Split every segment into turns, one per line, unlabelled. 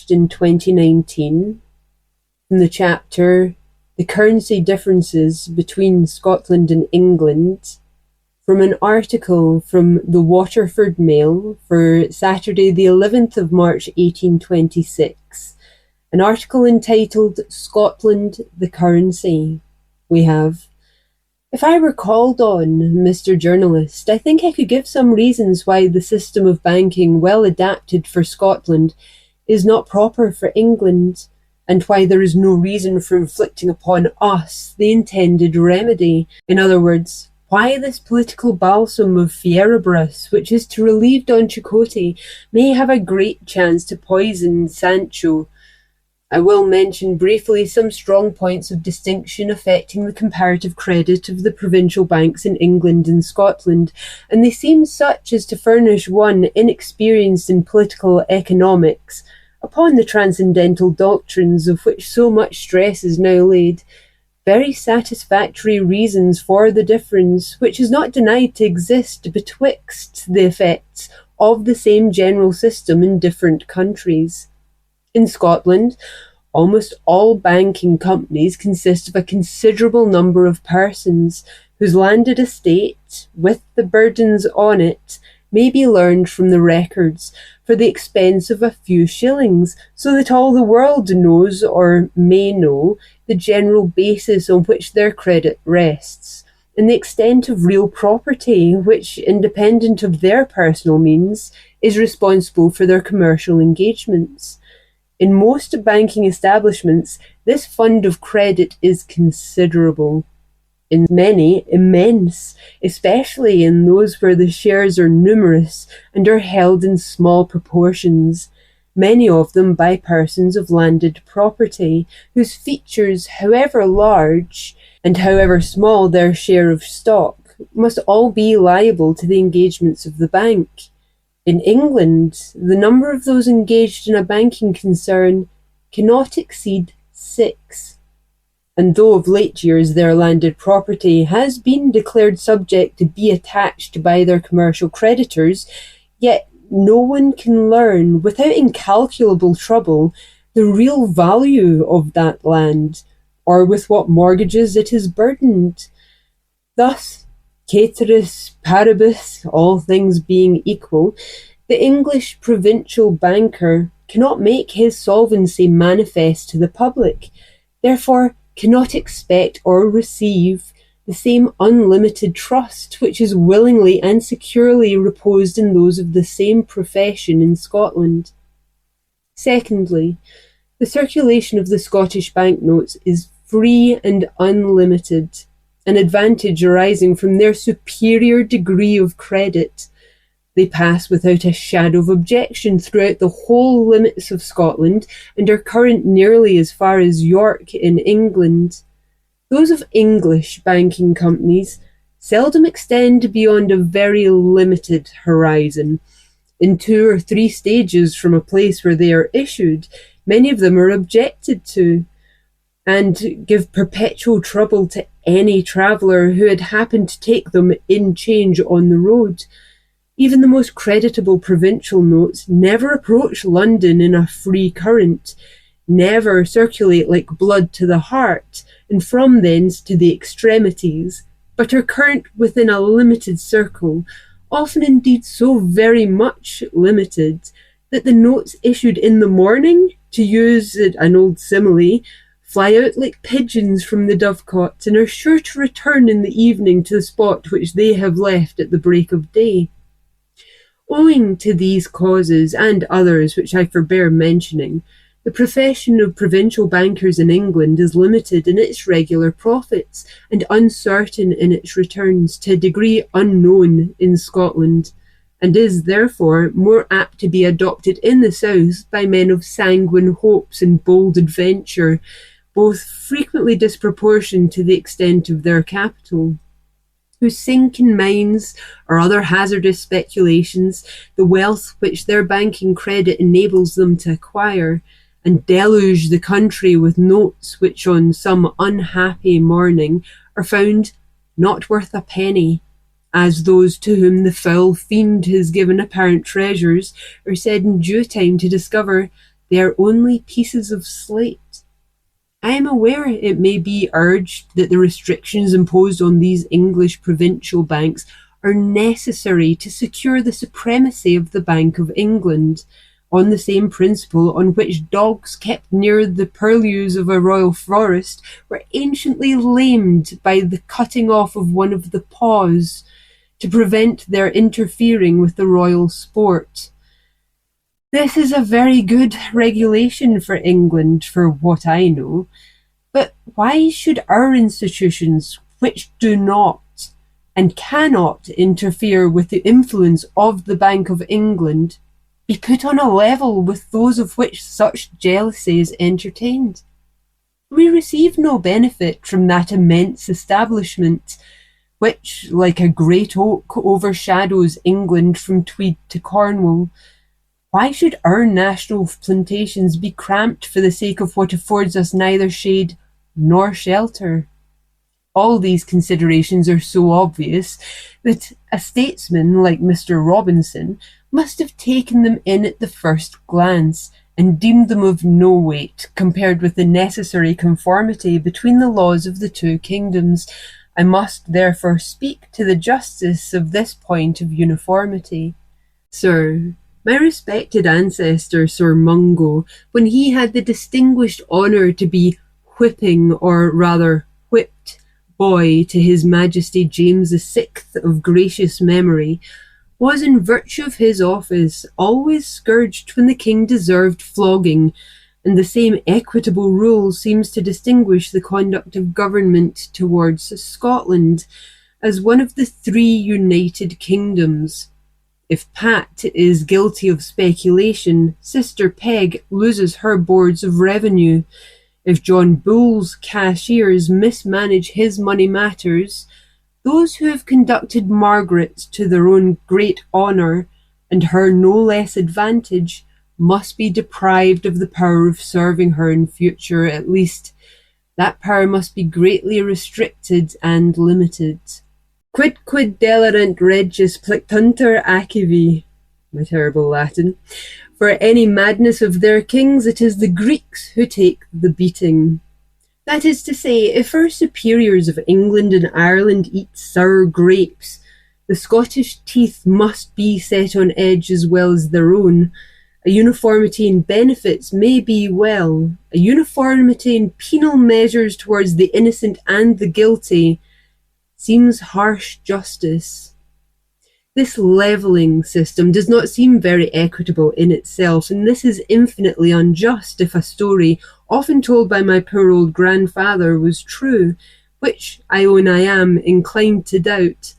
published in 2019 from the chapter The Currency Differences Between Scotland and England, from an article from the Waterford Mail for Saturday the 11th of March 1826, an article entitled Scotland, the Currency. We have, if I were called on, Mr. Journalist, I think I could give some reasons why the system of banking well adapted for Scotland is not proper for England, and why there is no reason for inflicting upon us the intended remedy. In other words, why this political balsam of Fierabras, which is to relieve Don Quixote, may have a great chance to poison Sancho. I will mention briefly some strong points of distinction affecting the comparative credit of the provincial banks in England and Scotland, and they seem such as to furnish one inexperienced in political economics, upon the transcendental doctrines of which so much stress is now laid, very satisfactory reasons for the difference, which is not denied to exist betwixt the effects of the same general system in different countries. In Scotland, almost all banking companies consist of a considerable number of persons whose landed estate, with the burdens on it, may be learned from the records for the expense of a few shillings, so that all the world knows, or may know, the general basis on which their credit rests, and the extent of real property which, independent of their personal means, is responsible for their commercial engagements. In most banking establishments, this fund of credit is considerable. In many, immense, especially in those where the shares are numerous and are held in small proportions, many of them by persons of landed property, whose features, however large, and however small their share of stock, must all be liable to the engagements of the bank. In England, the number of those engaged in a banking concern cannot exceed 6. And though of late years their landed property has been declared subject to be attached by their commercial creditors, yet no one can learn, without incalculable trouble, the real value of that land, or with what mortgages it is burdened. Thus, ceteris paribus, all things being equal, the English provincial banker cannot make his solvency manifest to the public, therefore cannot expect or receive the same unlimited trust which is willingly and securely reposed in those of the same profession in Scotland. Secondly, the circulation of the Scottish banknotes is free and unlimited, an advantage arising from their superior degree of credit. They pass without a shadow of objection throughout the whole limits of Scotland, and are current nearly as far as York in England. Those of English banking companies seldom extend beyond a very limited horizon. In 2 or 3 stages from a place where they are issued, many of them are objected to, and give perpetual trouble to any traveller who had happened to take them in change on the road. Even the most creditable provincial notes never approach London in a free current, never circulate like blood to the heart, and from thence to the extremities, but are current within a limited circle, often indeed so very much limited, that the notes issued in the morning, to use an old simile, fly out like pigeons from the dovecot, and are sure to return in the evening to the spot which they have left at the break of day. Owing to these causes, and others which I forbear mentioning, the profession of provincial bankers in England is limited in its regular profits, and uncertain in its returns to a degree unknown in Scotland, and is therefore more apt to be adopted in the south by men of sanguine hopes and bold adventure, both frequently disproportioned to the extent of their capital, who sink in mines or other hazardous speculations the wealth which their banking credit enables them to acquire, and deluge the country with notes which on some unhappy morning are found not worth a penny, as those to whom the foul fiend has given apparent treasures are said in due time to discover They are only pieces of slate. I am aware it may be urged that the restrictions imposed on these English provincial banks are necessary to secure the supremacy of the Bank of England, on the same principle on which dogs kept near the purlieus of a royal forest were anciently lamed by the cutting off of one of the paws, to prevent their interfering with the royal sport. This is a very good regulation for England, for what I know. But why should our institutions, which do not and cannot interfere with the influence of the Bank of England, be put on a level with those of which such jealousy is entertained? We receive no benefit from that immense establishment, which, like a great oak, overshadows England from Tweed to Cornwall. Why should our national plantations be cramped for the sake of what affords us neither shade nor shelter? All these considerations are so obvious that a statesman like Mr. Robinson must have taken them in at the first glance, and deemed them of no weight compared with the necessary conformity between the laws of the two kingdoms. I must therefore speak to the justice of this point of uniformity. Sir, my respected ancestor, Sir Mungo, when he had the distinguished honour to be whipping, or rather whipped, boy to His Majesty James VI of gracious memory, was, in virtue of his office, always scourged when the king deserved flogging, and the same equitable rule seems to distinguish the conduct of government towards Scotland, as one of the three united kingdoms. If Pat is guilty of speculation, Sister Peg loses her boards of revenue. If John Bull's cashiers mismanage his money matters, those who have conducted Margaret to their own great honour, and her no less advantage, must be deprived of the power of serving her in future. At least that power must be greatly restricted and limited. Quidquid delerent regis plictunter acivi, my terrible Latin. For any madness of their kings, it is the Greeks who take the beating. That is to say, if our superiors of England and Ireland eat sour grapes, the Scottish teeth must be set on edge as well as their own. A uniformity in benefits may be well. A uniformity in penal measures towards the innocent and the guilty seems harsh justice. This levelling system does not seem very equitable in itself, and this is infinitely unjust if a story, often told by my poor old grandfather, was true, which I own I am inclined to doubt.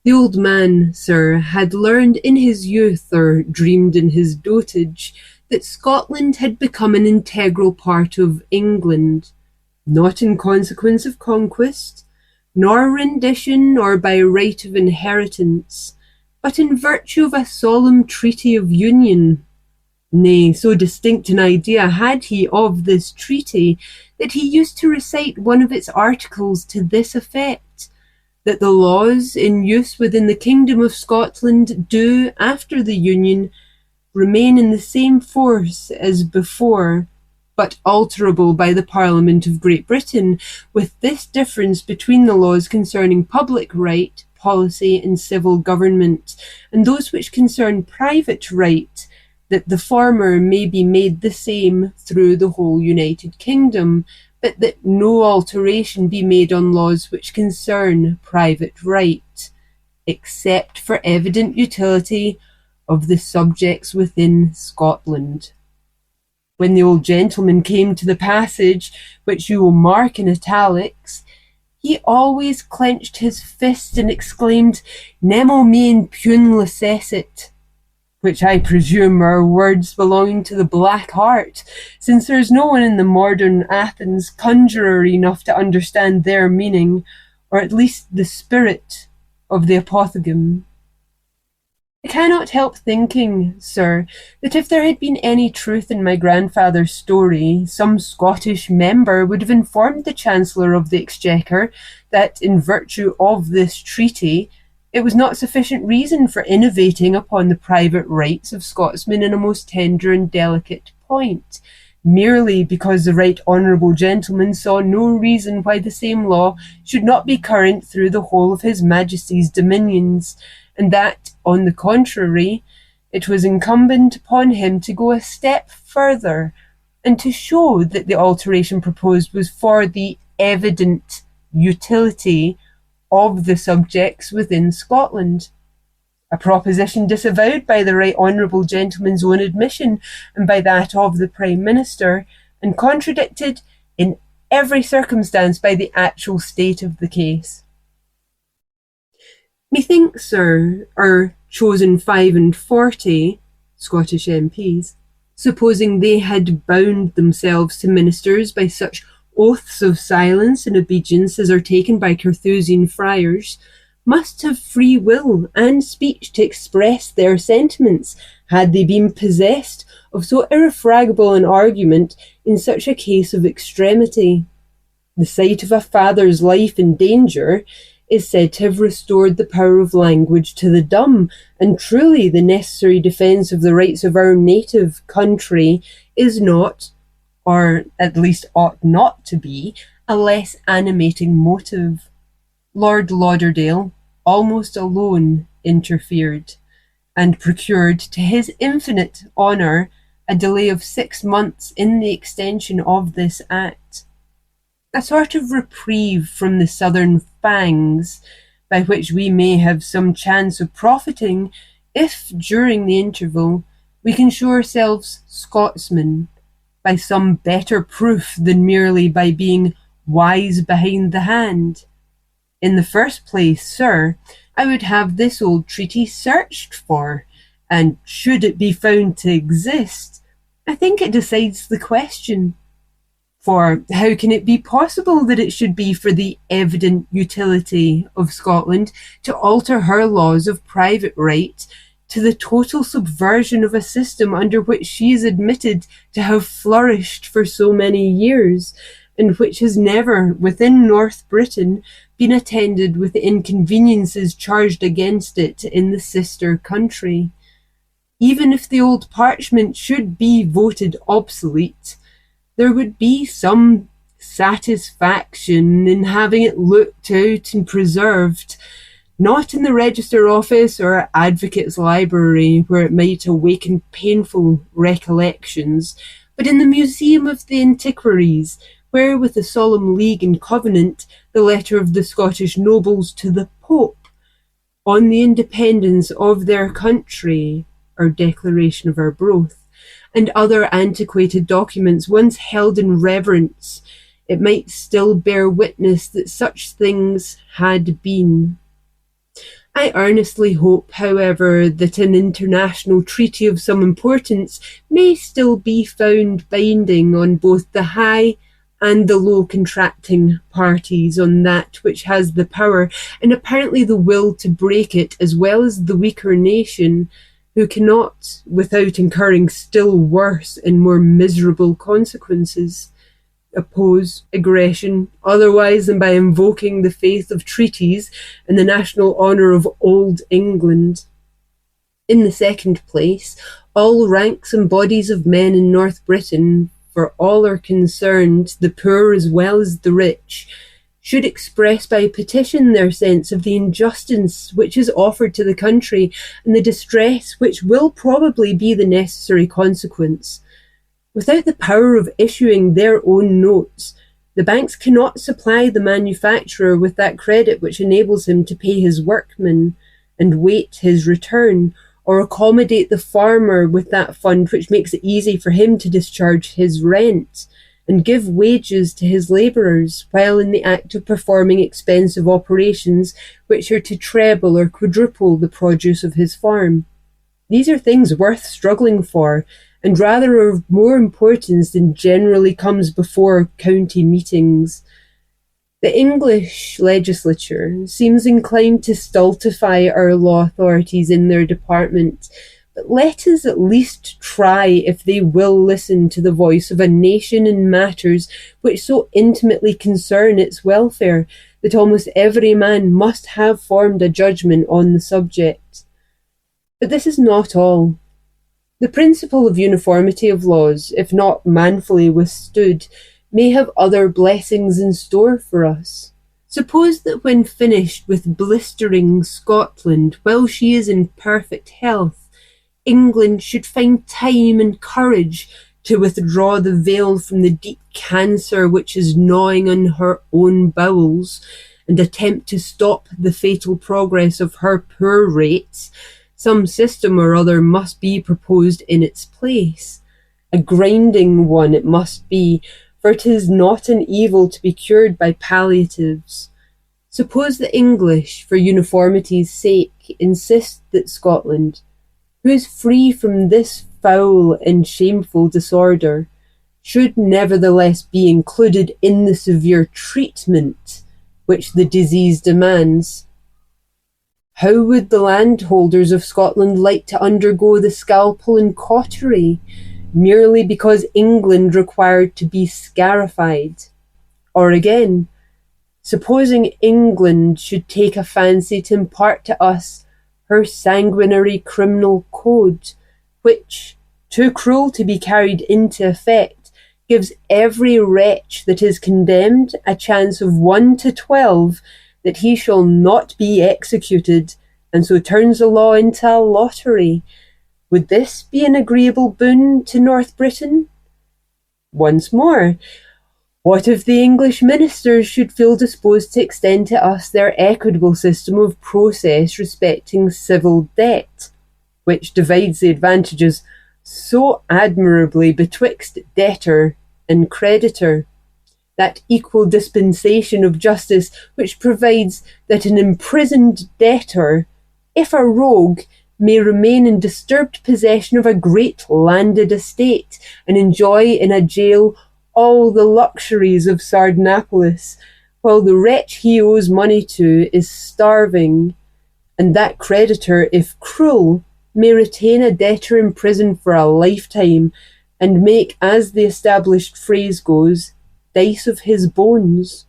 The old man, sir, had learned in his youth, or dreamed in his dotage, that Scotland had become an integral part of England, not in consequence of conquest, nor rendition, nor by right of inheritance, but in virtue of a solemn treaty of union. Nay, so distinct an idea had he of this treaty, that he used to recite one of its articles to this effect, that the laws in use within the kingdom of Scotland do, after the Union, remain in the same force as before, but alterable by the Parliament of Great Britain, with this difference between the laws concerning public right, policy, and civil government, and those which concern private right, that the former may be made the same through the whole United Kingdom, but that no alteration be made on laws which concern private right, except for evident utility of the subjects within Scotland. When the old gentleman came to the passage, which you will mark in italics, he always clenched his fist and exclaimed, "Nemo me impune lacessit," which I presume are words belonging to the black art, since there is no one in the modern Athens conjurer enough to understand their meaning, or at least the spirit of the apothegm. I cannot help thinking, sir, that if there had been any truth in my grandfather's story, some Scottish member would have informed the Chancellor of the Exchequer that, in virtue of this treaty, it was not sufficient reason for innovating upon the private rights of Scotsmen in a most tender and delicate point, merely because the right honourable gentleman saw no reason why the same law should not be current through the whole of his Majesty's dominions, and that, on the contrary, it was incumbent upon him to go a step further, and to show that the alteration proposed was for the evident utility of the subjects within Scotland. A proposition disavowed by the right honourable gentleman's own admission, and by that of the Prime Minister, and contradicted in every circumstance by the actual state of the case. Methinks, sir, our chosen 45 Scottish MPs, supposing they had bound themselves to ministers by such oaths of silence and obedience as are taken by Carthusian friars, must have free will and speech to express their sentiments, had they been possessed of so irrefragable an argument in such a case of extremity. The sight of a father's life in danger is said to have restored the power of language to the dumb, and truly the necessary defence of the rights of our native country is not, or at least ought not to be, a less animating motive. Lord Lauderdale almost alone interfered, and procured to his infinite honour a delay of 6 months in the extension of this act, a sort of reprieve from the southern fangs, by which we may have some chance of profiting if, during the interval, we can show ourselves Scotsmen, by some better proof than merely by being wise behind the hand. In the first place, sir, I would have this old treaty searched for, and should it be found to exist, I think it decides the question. For how can it be possible that it should be for the evident utility of Scotland to alter her laws of private right to the total subversion of a system under which she is admitted to have flourished for so many years, and which has never, within North Britain, been attended with the inconveniences charged against it in the sister country? Even if the old parchment should be voted obsolete, there would be some satisfaction in having it looked out and preserved, not in the Register Office or Advocates' Library, where it might awaken painful recollections, but in the Museum of the Antiquaries, where, with a solemn league and covenant, the letter of the Scottish nobles to the Pope on the independence of their country, our Declaration of Arbroath, and other antiquated documents once held in reverence, it might still bear witness that such things had been. I earnestly hope, however, that an international treaty of some importance may still be found binding on both the high and the low contracting parties on that which has the power and apparently the will to break it, as well as the weaker nation, who cannot, without incurring still worse and more miserable consequences, oppose aggression otherwise than by invoking the faith of treaties and the national honour of Old England. In the second place, all ranks and bodies of men in North Britain, for all are concerned, the poor as well as the rich, should express by petition their sense of the injustice which is offered to the country and the distress which will probably be the necessary consequence. Without the power of issuing their own notes, the banks cannot supply the manufacturer with that credit which enables him to pay his workmen and wait his return, or accommodate the farmer with that fund which makes it easy for him to discharge his rent and give wages to his labourers while in the act of performing expensive operations which are to treble or quadruple the produce of his farm. These are things worth struggling for, and rather of more importance than generally comes before county meetings. The English legislature seems inclined to stultify our law authorities in their department, but let us at least try if they will listen to the voice of a nation in matters which so intimately concern its welfare that almost every man must have formed a judgment on the subject. But this is not all. The principle of uniformity of laws, if not manfully withstood, may have other blessings in store for us. Suppose that when finished with blistering Scotland, while she is in perfect health, England should find time and courage to withdraw the veil from the deep cancer which is gnawing on her own bowels, and attempt to stop the fatal progress of her poor rates. Some system or other must be proposed in its place. A grinding one it must be, for it is not an evil to be cured by palliatives. Suppose the English, for uniformity's sake, insist that Scotland, who is free from this foul and shameful disorder, should nevertheless be included in the severe treatment which the disease demands. How would the landholders of Scotland like to undergo the scalpel and cautery, merely because England required to be scarified? Or again, supposing England should take a fancy to impart to us her sanguinary criminal code, which, too cruel to be carried into effect, gives every wretch that is condemned a chance of 1 to 12 that he shall not be executed, and so turns the law into a lottery. Would this be an agreeable boon to North Britain? Once more, what if the English ministers should feel disposed to extend to us their equitable system of process respecting civil debt, which divides the advantages so admirably betwixt debtor and creditor? That equal dispensation of justice which provides that an imprisoned debtor, if a rogue, may remain in disturbed possession of a great landed estate, and enjoy in a jail all the luxuries of Sardanapalus, while the wretch he owes money to is starving, and that creditor, if cruel, may retain a debtor in prison for a lifetime, and make, as the established phrase goes, dice of his bones.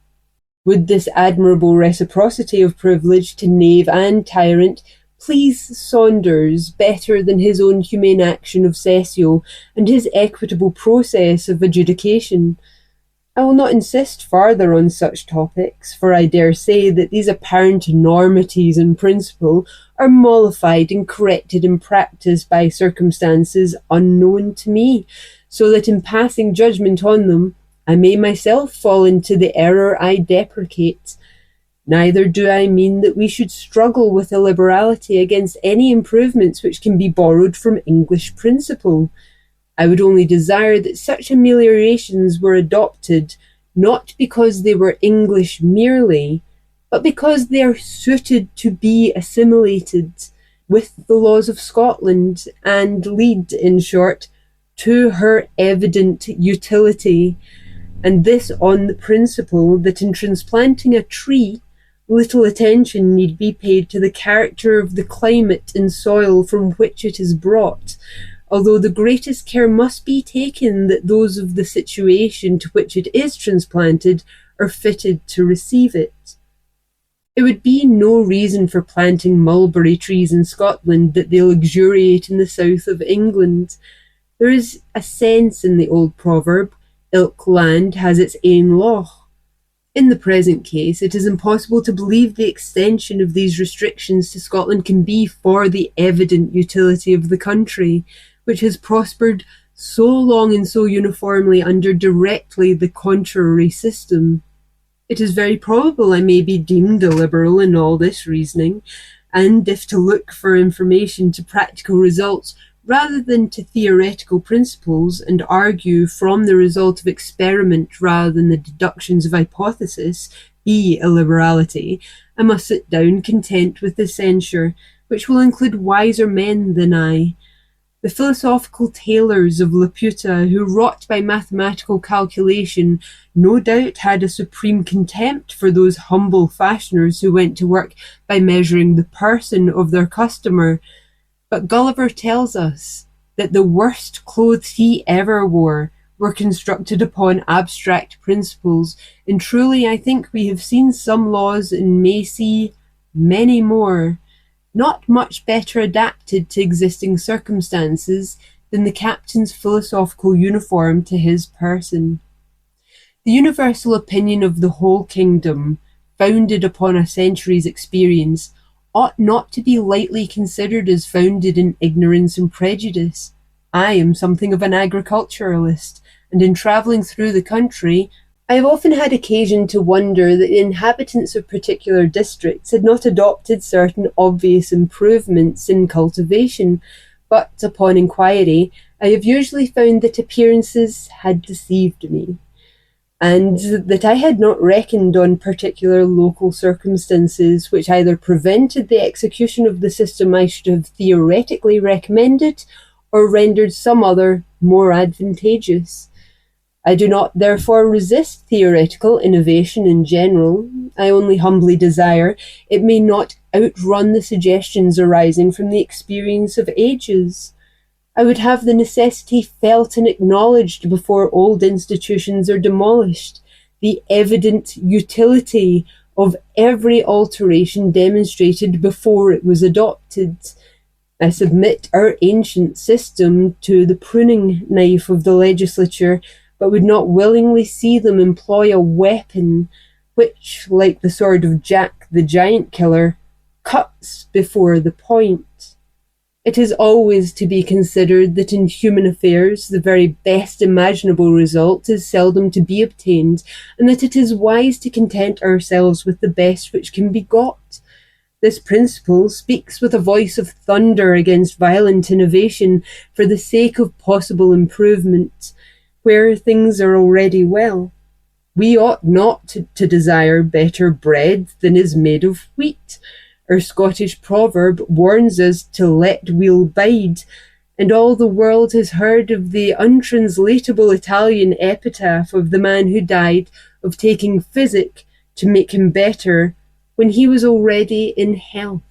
Would this admirable reciprocity of privilege to knave and tyrant please Saunders better than his own humane action of cessio and his equitable process of adjudication? I will not insist farther on such topics, for I dare say that these apparent enormities in principle are mollified and corrected in practice by circumstances unknown to me, so that in passing judgment on them, I may myself fall into the error I deprecate. Neither do I mean that we should struggle with illiberality against any improvements which can be borrowed from English principle. I would only desire that such ameliorations were adopted, not because they were English merely, but because they are suited to be assimilated with the laws of Scotland, and lead, in short, to her evident utility, and this on the principle that in transplanting a tree, little attention need be paid to the character of the climate and soil from which it is brought, although the greatest care must be taken that those of the situation to which it is transplanted are fitted to receive it. It would be no reason for planting mulberry trees in Scotland that they luxuriate in the south of England. There is a sense in the old proverb, ilk land has its ain loch. In the present case, it is impossible to believe the extension of these restrictions to Scotland can be for the evident utility of the country, which has prospered so long and so uniformly under directly the contrary system. It is very probable I may be deemed a liberal in all this reasoning, and if to look for information to practical results rather than to theoretical principles, and argue from the result of experiment rather than the deductions of hypothesis, be illiberality, I must sit down content with the censure, which will include wiser men than I. The philosophical tailors of Laputa, who wrought by mathematical calculation, no doubt had a supreme contempt for those humble fashioners who went to work by measuring the person of their customer. But Gulliver tells us that the worst clothes he ever wore were constructed upon abstract principles, and truly I think we have seen some laws and may see many more, not much better adapted to existing circumstances, than the captain's philosophical uniform to his person. The universal opinion of the whole kingdom, founded upon a century's experience, ought not to be lightly considered as founded in ignorance and prejudice. I am something of an agriculturalist, and in travelling through the country, I have often had occasion to wonder that the inhabitants of particular districts had not adopted certain obvious improvements in cultivation, but upon inquiry, I have usually found that appearances had deceived me, and that I had not reckoned on particular local circumstances which either prevented the execution of the system I should have theoretically recommended, or rendered some other more advantageous. I do not therefore resist theoretical innovation in general. I only humbly desire it may not outrun the suggestions arising from the experience of ages. I would have the necessity felt and acknowledged before old institutions are demolished, the evident utility of every alteration demonstrated before it was adopted. I submit our ancient system to the pruning knife of the legislature, but would not willingly see them employ a weapon which, like the sword of Jack the Giant Killer, cuts before the point. It is always to be considered that in human affairs the very best imaginable result is seldom to be obtained, and that it is wise to content ourselves with the best which can be got. This principle speaks with a voice of thunder against violent innovation for the sake of possible improvement, where things are already well. We ought not to desire better bread than is made of wheat. Our Scottish proverb warns us to let weal bide, and all the world has heard of the untranslatable Italian epitaph of the man who died of taking physic to make him better when he was already in health.